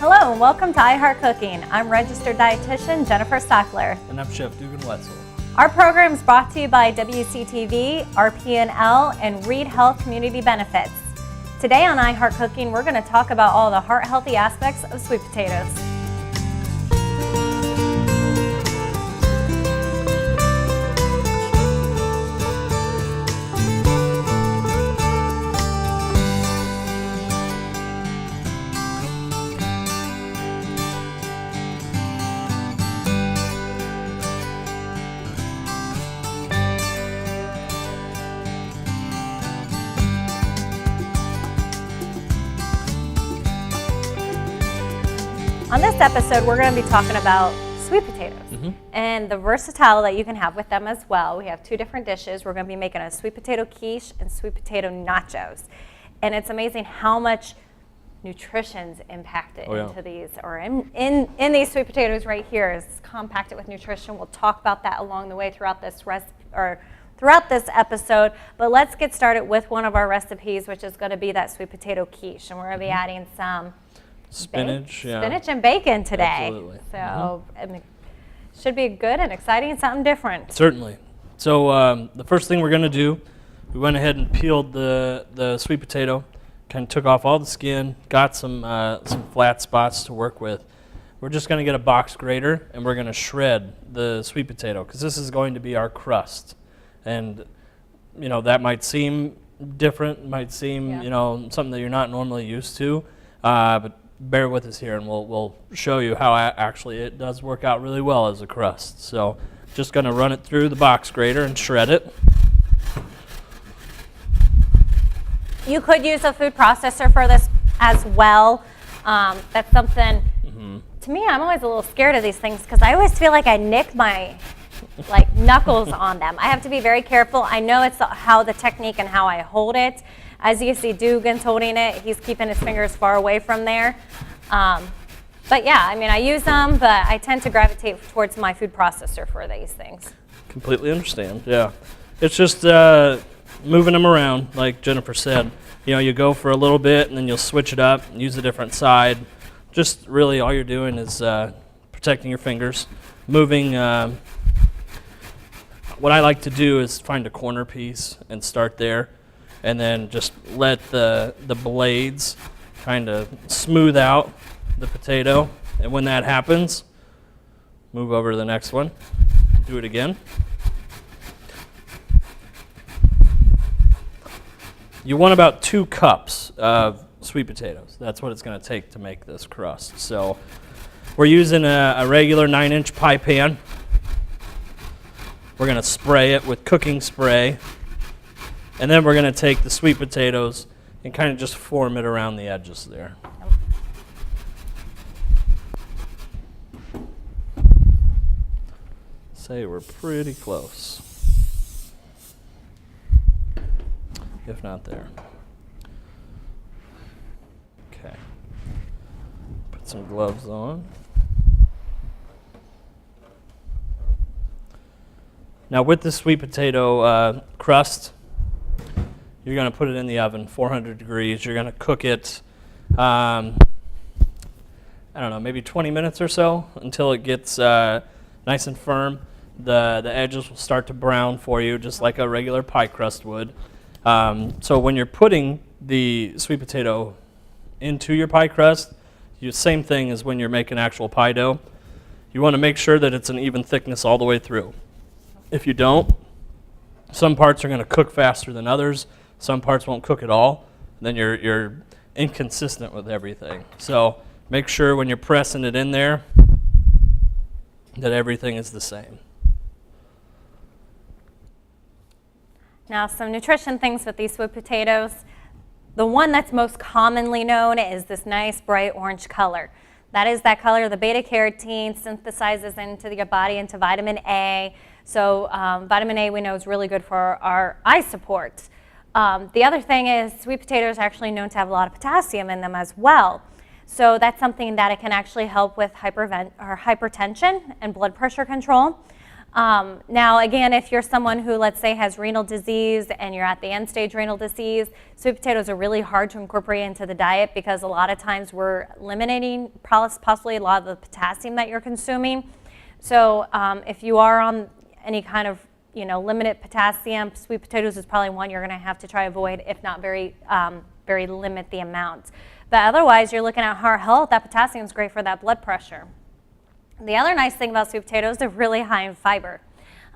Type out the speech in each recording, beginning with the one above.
Hello and welcome to iHeart Cooking. I'm registered dietitian Jennifer Stachler. And I'm Chef Dugan Wetzel. Our program is brought to you by WCTV, RP&L, and Reid Health Community Benefits. Today on iHeart Cooking, we're going to talk about all the heart-healthy aspects of sweet potatoes. On this episode, we're going to be talking about sweet potatoes and the versatility that you can have with them as well. We have two different dishes. We're going to be making a sweet potato quiche and sweet potato nachos. And it's amazing how much nutrition's impacted into these, or in these sweet potatoes right here is compacted with nutrition. We'll talk about that along the way throughout this throughout this episode. But let's get started with one of our recipes, which is going to be that sweet potato quiche. And we're going to be adding some spinach and bacon today. Absolutely. So it should be good and exciting, something different. Certainly. So the first thing we're going to do, we went ahead and peeled the sweet potato, kind of took off all the skin, got some flat spots to work with. We're just going to get a box grater and we're going to shred the sweet potato because this is going to be our crust. And you know, that might seem different, might seem you know, something that you're not normally used to, but bear with us here and we'll show you how actually it does work out really well as a crust. So just going to run it through the box grater and shred it. You could use a food processor for this as well. That's something, to me, I'm always a little scared of these things because I always feel like I nick my knuckles on them. I have to be very careful. I know it's how the technique and how I hold it. As you see, Dugan's holding it. He's keeping his fingers far away from there. But yeah, I mean, I use them, but I tend to gravitate towards my food processor for these things. Completely understand, yeah. It's just moving them around, like Jennifer said. You know, you go for a little bit, and then you'll switch it up, use a different side. Just really all you're doing is protecting your fingers, moving. What I like to do is find a corner piece and start there. And then just let the blades kind of smooth out the potato. And when that happens, move over to the next one. Do it again. You want about 2 cups of sweet potatoes. That's what it's going to take to make this crust. So we're using a regular 9-inch pie pan. We're going to spray it with cooking spray. And then we're going to take the sweet potatoes and kind of just form it around the edges there. Say we're pretty close. If not there. Okay. Put some gloves on. Now with the sweet potato crust, you're going to put it in the oven, 400 degrees. You're going to cook it, I don't know, maybe 20 minutes or so until it gets nice and firm. The edges will start to brown for you, just like a regular pie crust would. So when you're putting the sweet potato into your pie crust, same thing as when you're making actual pie dough. You want to make sure that it's an even thickness all the way through. If you don't, some parts are going to cook faster than others. Some parts won't cook at all. Then you're inconsistent with everything. So make sure when you're pressing it in there that everything is the same. Now, some nutrition things with these sweet potatoes. The one that's most commonly known is this nice bright orange color. That is that color the beta carotene synthesizes into your body into vitamin A. So vitamin A we know is really good for our eye support. The other thing is sweet potatoes are actually known to have a lot of potassium in them as well. So that's something that it can actually help with hypertension and blood pressure control. Now, again, if you're someone who, let's say, has renal disease and you're at the end stage renal disease, sweet potatoes are really hard to incorporate into the diet because a lot of times we're eliminating possibly a lot of the potassium that you're consuming. So if you are on any kind of limited potassium, sweet potatoes is probably one you're going to have to try avoid, if not very limit the amount. But otherwise, you're looking at heart health. That potassium is great for that blood pressure. The other nice thing about sweet potatoes, they're really high in fiber.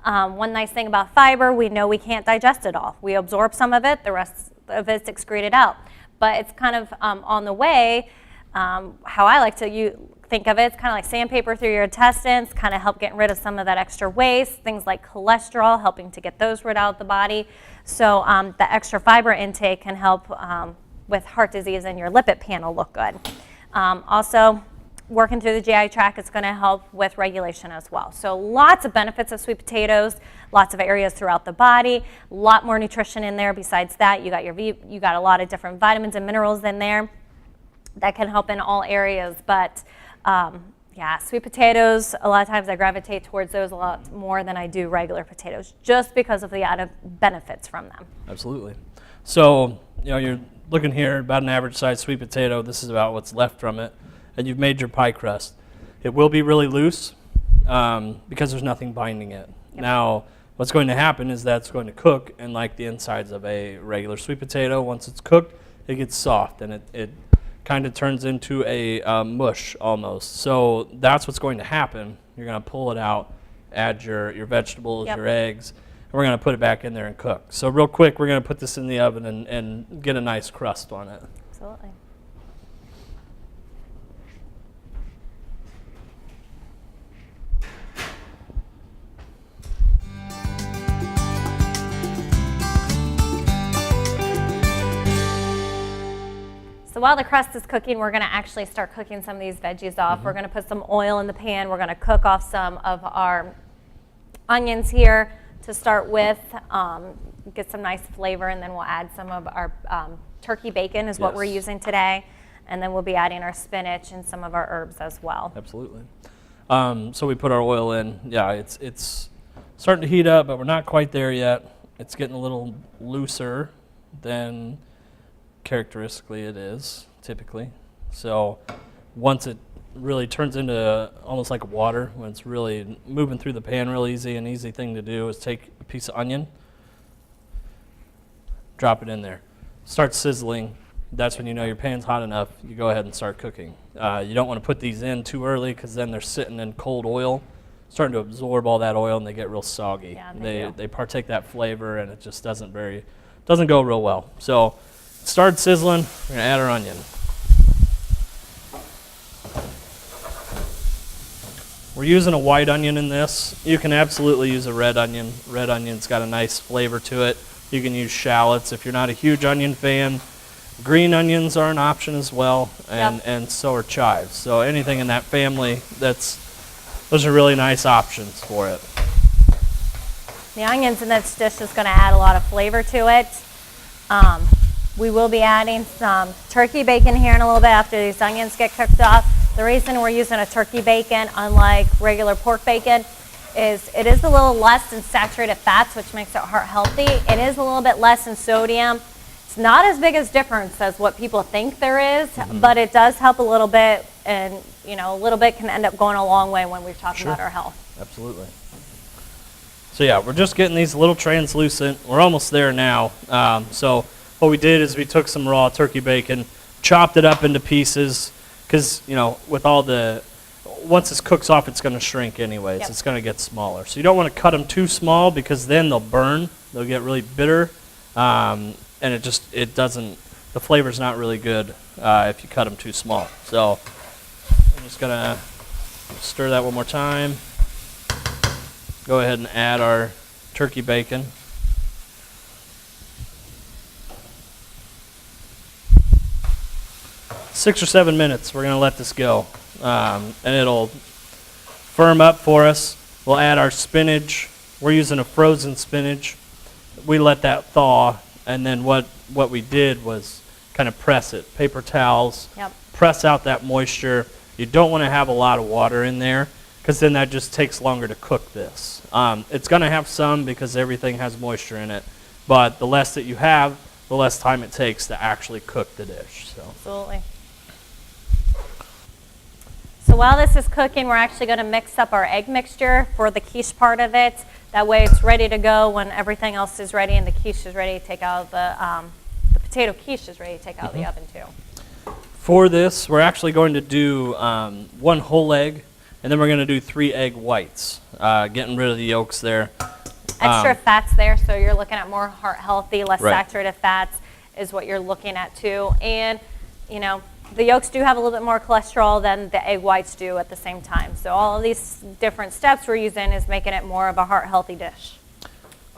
One nice thing about fiber, we know we can't digest it all. We absorb some of it, the rest of it's excreted out. But it's kind of on the way, how I like to think of it, it's kind of like sandpaper through your intestines, kind of help getting rid of some of that extra waste, things like cholesterol, helping to get those rid out of the body. So the extra fiber intake can help with heart disease and your lipid panel look good. Also, working through the GI tract, it's going to help with regulation as well. So lots of benefits of sweet potatoes, lots of areas throughout the body, a lot more nutrition in there. Besides that, you got a lot of different vitamins and minerals in there that can help in all areas. But yeah, sweet potatoes, a lot of times I gravitate towards those a lot more than I do regular potatoes, just because of the added benefits from them. Absolutely. So you're looking here about an average size sweet potato. This is about what's left from it. And you've made your pie crust. It will be really loose because there's nothing binding it. Yep. Now, what's going to happen is that's going to cook, and like the insides of a regular sweet potato, once it's cooked, it gets soft, and it kind of turns into a mush almost. So that's what's going to happen. You're going to pull it out, add your vegetables, your eggs, and we're going to put it back in there and cook. So real quick, we're going to put this in the oven and get a nice crust on it. Absolutely. So while the crust is cooking, we're going to actually start cooking some of these veggies off. Mm-hmm. We're going to put some oil in the pan. We're going to cook off some of our onions here to start with, get some nice flavor, and then we'll add some of our turkey bacon is what we're using today. And then we'll be adding our spinach and some of our herbs as well. Absolutely. So we put our oil in. Yeah, it's starting to heat up, but we're not quite there yet. It's getting a little looser than characteristically it is typically. So once it really turns into almost like water, when it's really moving through the pan real easy, an easy thing to do is take a piece of onion, drop it in there, start sizzling. That's when you know your pan's hot enough. You go ahead and start cooking. You don't want to put these in too early because then they're sitting in cold oil, starting to absorb all that oil, and they get real soggy. Yeah, they partake that flavor, and it just doesn't go real well. So start sizzling. We're gonna add our onion. We're using a white onion in this. You can absolutely use a red onion. Red onion's got a nice flavor to it. You can use shallots if you're not a huge onion fan. Green onions are an option as well, and so are chives. So anything in that family, those are really nice options for it. The onions in this dish is going to add a lot of flavor to it. We will be adding some turkey bacon here in a little bit after these onions get cooked off. The reason we're using a turkey bacon, unlike regular pork bacon, is it is a little less in saturated fats, which makes it heart healthy. It is a little bit less in sodium. It's not as big a difference as what people think there is, but it does help a little bit, and a little bit can end up going a long way when we're talking about our health. Absolutely. So yeah, we're just getting these a little translucent. We're almost there now. So what we did is we took some raw turkey bacon, chopped it up into pieces, because with all once this cooks off, it's going to shrink anyways. It's going to get smaller. So you don't want to cut them too small because then they'll burn. They'll get really bitter, and the flavor's not really good if you cut them too small. So I'm just going to stir that one more time. Go ahead and add our turkey bacon. Six or 7 minutes, we're going to let this go, and it'll firm up for us. We'll add our spinach. We're using a frozen spinach. We let that thaw, and then what we did was kind of press it. Paper towels, press out that moisture. You don't want to have a lot of water in there because then that just takes longer to cook this. It's going to have some because everything has moisture in it, but the less that you have, the less time it takes to actually cook the dish. So. Absolutely. So while this is cooking, we're actually going to mix up our egg mixture for the quiche part of it. That way it's ready to go when everything else is ready and the quiche is ready to take out of the potato quiche is ready to take out of the oven too. For this, we're actually going to do 1 whole egg, and then we're going to do 3 egg whites, getting rid of the yolks there. Extra fats there, so you're looking at more heart healthy, less Right. saturated fats is what you're looking at too. And, you know, the yolks do have a little bit more cholesterol than the egg whites do at the same time. So all of these different steps we're using is making it more of a heart healthy dish.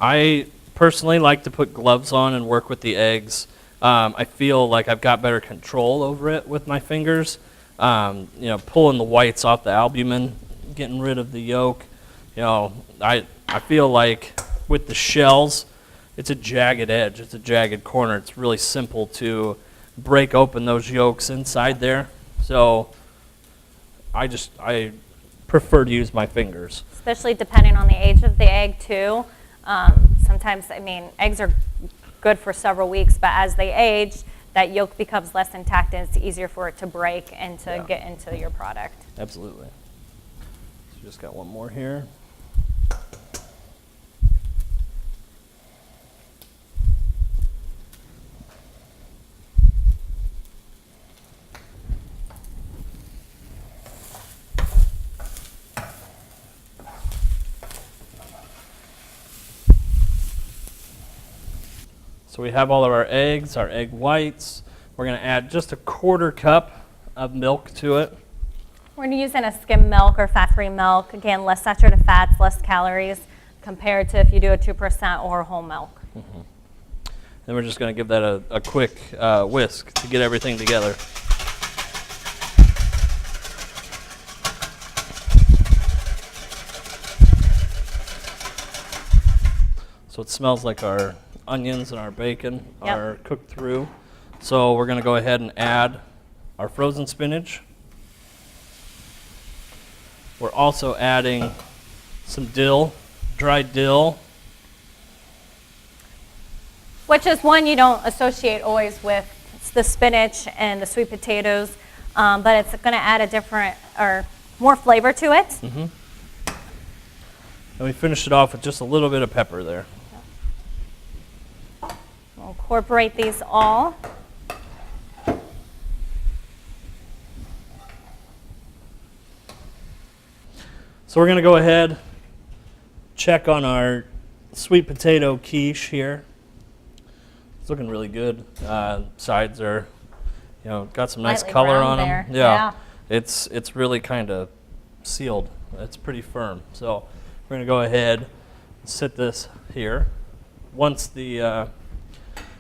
I personally like to put gloves on and work with the eggs. I feel like I've got better control over it with my fingers. You know, pulling the whites off the albumin, getting rid of the yolk. You know, I feel like with the shells, it's a jagged edge, it's a jagged corner. It's really simple to break open those yolks inside there. So I prefer to use my fingers. Especially depending on the age of the egg too. Sometimes, I mean, eggs are good for several weeks, but as they age, that yolk becomes less intact and it's easier for it to break and to get into your product. Absolutely. So just got one more here. So we have all of our eggs, our egg whites. We're going to add just a 1/4 cup of milk to it. We're using a skim milk or fat-free milk. Again, less saturated fats, less calories compared to if you do a 2% or whole milk. Mm-hmm. Then we're just going to give that a quick whisk to get everything together. So it smells like our onions and our bacon are cooked through. So we're going to go ahead and add our frozen spinach. We're also adding some dill, dried dill. Which is one you don't associate always with the spinach and the sweet potatoes, but it's going to add a different or more flavor to it. Mm-hmm. And we finish it off with just a little bit of pepper there. We'll incorporate these all. So we're going to go ahead, check on our sweet potato quiche here. It's looking really good. Sides are, you know, got some nice Lightly color brown on them. there. Yeah. It's really kind of sealed. It's pretty firm. So we're going to go ahead and sit this here. Once the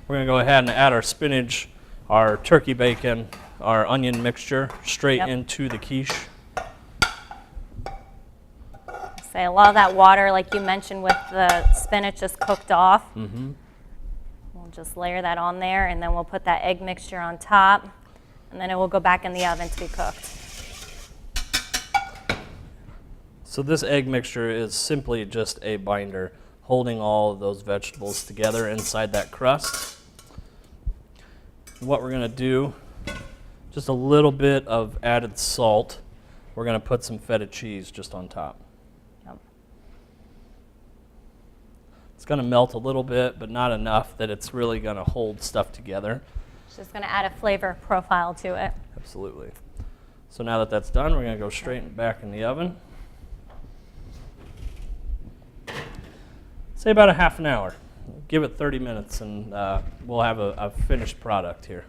we're going to go ahead and add our spinach, our turkey bacon, our onion mixture straight into the quiche. Say a lot of that water, like you mentioned with the spinach, is cooked off. Mm-hmm. We'll just layer that on there, and then we'll put that egg mixture on top, and then it will go back in the oven to be cooked. So this egg mixture is simply just a binder holding all of those vegetables together inside that crust. What we're going to do, just a little bit of added salt. We're going to put some feta cheese just on top. It's going to melt a little bit, but not enough that it's really going to hold stuff together. It's just going to add a flavor profile to it. Absolutely. So now that that's done, we're going to go straight back in the oven. Say about a half an hour. Give it 30 minutes and we'll have a finished product here.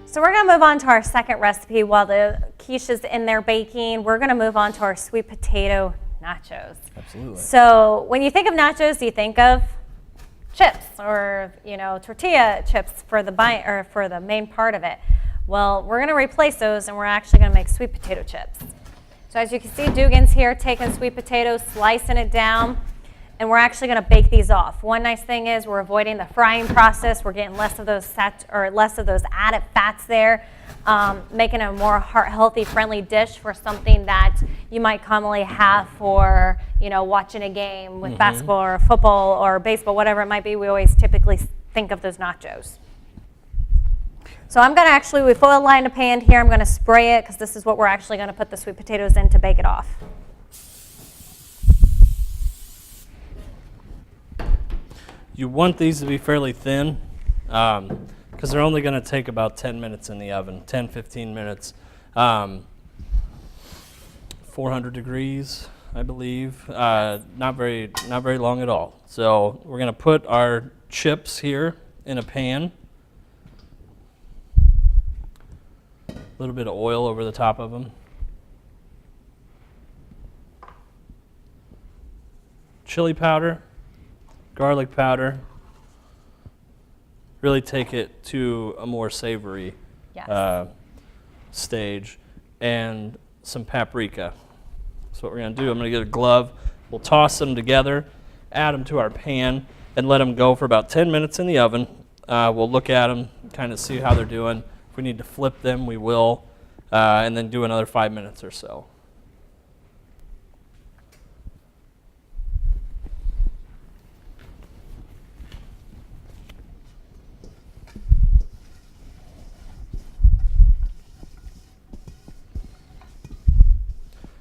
So we're going to move on to our second recipe. While the quiche is in there baking, we're going to move on to our sweet potato nachos. Absolutely. So when you think of nachos, you think of chips or, you know, tortilla chips for the main part of it. Well, we're going to replace those, and we're actually going to make sweet potato chips. So as you can see, Dugan's here taking sweet potatoes, slicing it down, and we're actually going to bake these off. One nice thing is we're avoiding the frying process. We're getting less of those added fats there, making a more heart-healthy, friendly dish for something that you might commonly have for, watching a game with basketball or football or baseball, whatever it might be. We always typically think of those nachos. So I'm going to we foil line a pan here. I'm going to spray it because this is what we're actually going to put the sweet potatoes in to bake it off. You want these to be fairly thin because they're only going to take about 10 minutes in the oven, 10, 15 minutes. 400 degrees, I believe. Not very long at all. So we're going to put our chips here in a pan. A little bit of oil over the top of them. Chili powder. Garlic powder, really take it to a more savory stage, and some paprika. So what we're going to do, I'm going to get a glove, we'll toss them together, add them to our pan, and let them go for about 10 minutes in the oven. We'll look at them, kind of see how they're doing. If we need to flip them, we will, and then do another 5 minutes or so.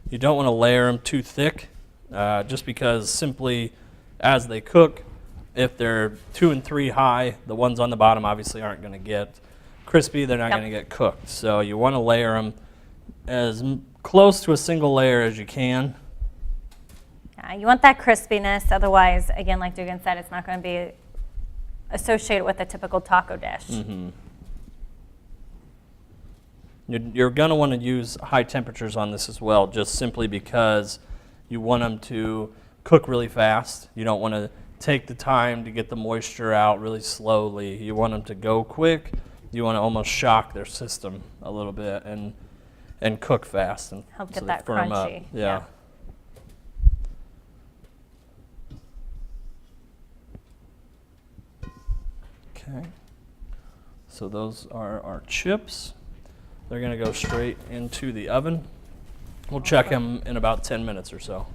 You don't want to layer them too thick, just because simply as they cook, if they're 2 and 3 high, the ones on the bottom obviously aren't going to get crispy, they're not going to get cooked. So you want to layer them as close to a single layer as you can. You want that crispiness, otherwise, again, like Dugan said, it's not going to be associated with a typical taco dish. You're going to want to use high temperatures on this as well, just simply because you want them to cook really fast. You don't want to take the time to get the moisture out really slowly. You want them to go quick. You want to almost shock their system a little bit and cook fast and help so get that firm crunchy. Up. Yeah. Okay. So those are our chips. They're going to go straight into the oven. We'll check them in about 10 minutes or so.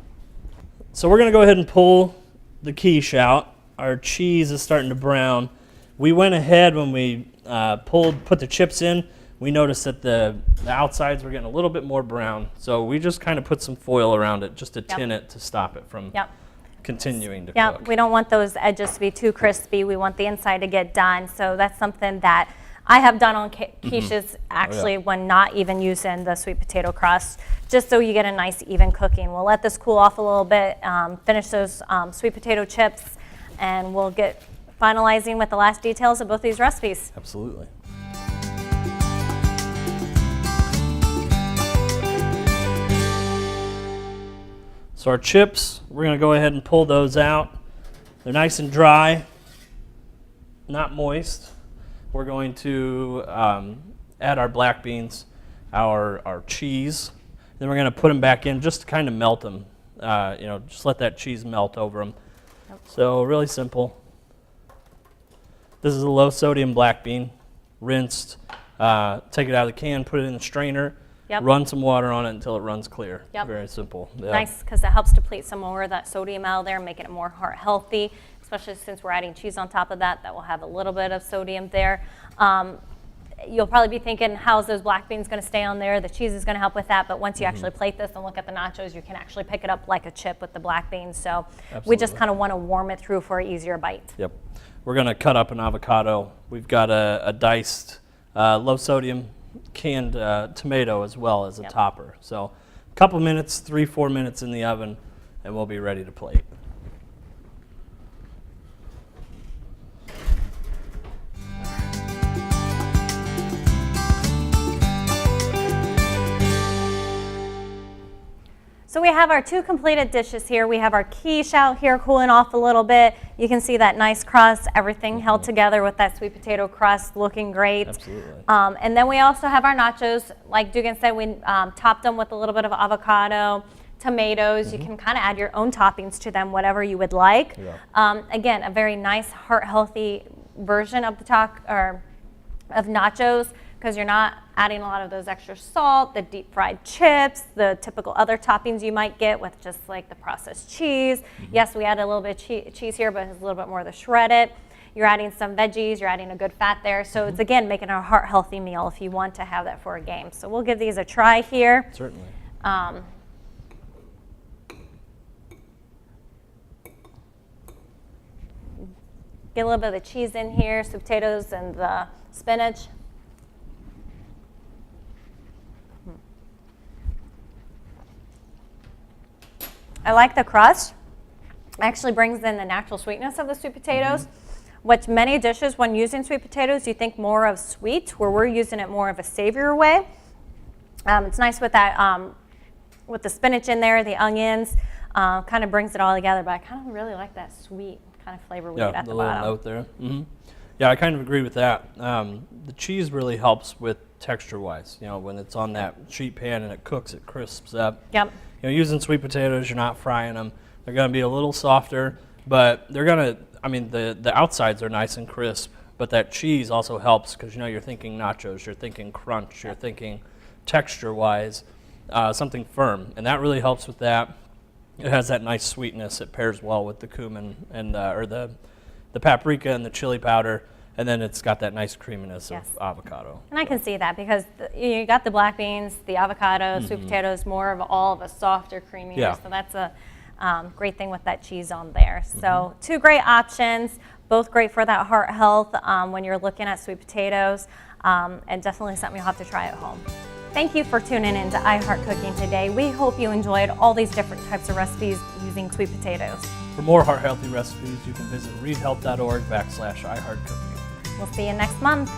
So we're going to go ahead and pull the quiche out. Our cheese is starting to brown. We went ahead when we put the chips in. We noticed that the outsides were getting a little bit more brown. So we just kind of put some foil around it just to tin it to stop it from continuing to cook. We don't want those edges to be too crispy. We want the inside to get done. So that's something that I have done on quiches actually when not even using the sweet potato crust, just so you get a nice even cooking. We'll let this cool off a little bit, finish those sweet potato chips, and we'll get finalizing with the last details of both these recipes. Absolutely. So our chips, we're going to go ahead and pull those out. They're nice and dry, not moist. We're going to add our black beans, our cheese. Then we're going to put them back in just to kind of melt them. Just let that cheese melt over them. So really simple. This is a low sodium black bean, rinsed. Take it out of the can, put it in the strainer, run some water on it until it runs clear. Very simple. Nice, because it helps deplete some more of that sodium out of there, making it more heart healthy, especially since we're adding cheese on top of that. That will have a little bit of sodium there. You'll probably be thinking, how's those black beans going to stay on there? The cheese is going to help with that, but once you actually plate this and look at the nachos, you can actually pick it up like a chip with the black beans. So we just kind of want to warm it through for an easier bite. Yep. We're going to cut up an avocado. We've got a diced low sodium canned tomato as well as a topper. So a couple minutes, 3-4 minutes in the oven, and we'll be ready to plate. So we have our 2 completed dishes here. We have our quiche out here cooling off a little bit. You can see that nice crust, everything held together with that sweet potato crust, looking great. Absolutely. And then we also have our nachos. Like Dugan said, we topped them with a little bit of avocado, tomatoes. You can kind of add your own toppings to them, whatever you would like. Yeah. Again, a very nice heart-healthy version of of nachos, because you're not adding a lot of those extra salt, the deep fried chips, the typical other toppings you might get with just like the processed cheese. Yes, we add a little bit of cheese here, but it's a little bit more of the shredded. You're adding some veggies, you're adding a good fat there. So it's, again, making a heart-healthy meal if you want to have that for a game. So we'll give these a try here. Certainly. Get a little bit of the cheese in here, sweet potatoes and the spinach. I like the crust. Actually brings in the natural sweetness of the sweet potatoes, which many dishes, when using sweet potatoes, you think more of sweet, where we're using it more of a savory way. It's nice with that, with the spinach in there, the onions, kind of brings it all together, but I kind of really like that sweet kind of flavor we get at the little bottom. note there. Yeah, I kind of agree with that. The cheese really helps with texture-wise. You know, when it's on that sheet pan and it cooks, it crisps up. Yep. You know, using sweet potatoes, you're not frying them. They're going to be a little softer, but they're going to, I mean, the outsides are nice and crisp, but that cheese also helps because, you know, you're thinking nachos, you're thinking crunch, you're thinking texture-wise, something firm, and that really helps with that. It has that nice sweetness. It pairs well with the cumin and or the paprika and the chili powder, and then it's got that nice creaminess of avocado. And I can see that because you got the black beans, the avocado, sweet potatoes, more of all of a softer, creamier. Yeah. So that's a great thing with that cheese on there. So 2 great options, both great for that heart health when you're looking at sweet potatoes, and definitely something you'll have to try at home. Thank you for tuning in to iHeart Cooking today. We hope you enjoyed all these different types of recipes using sweet potatoes. For more heart-healthy recipes, you can visit reidhealth.org/iHeartCooking. We'll see you next month.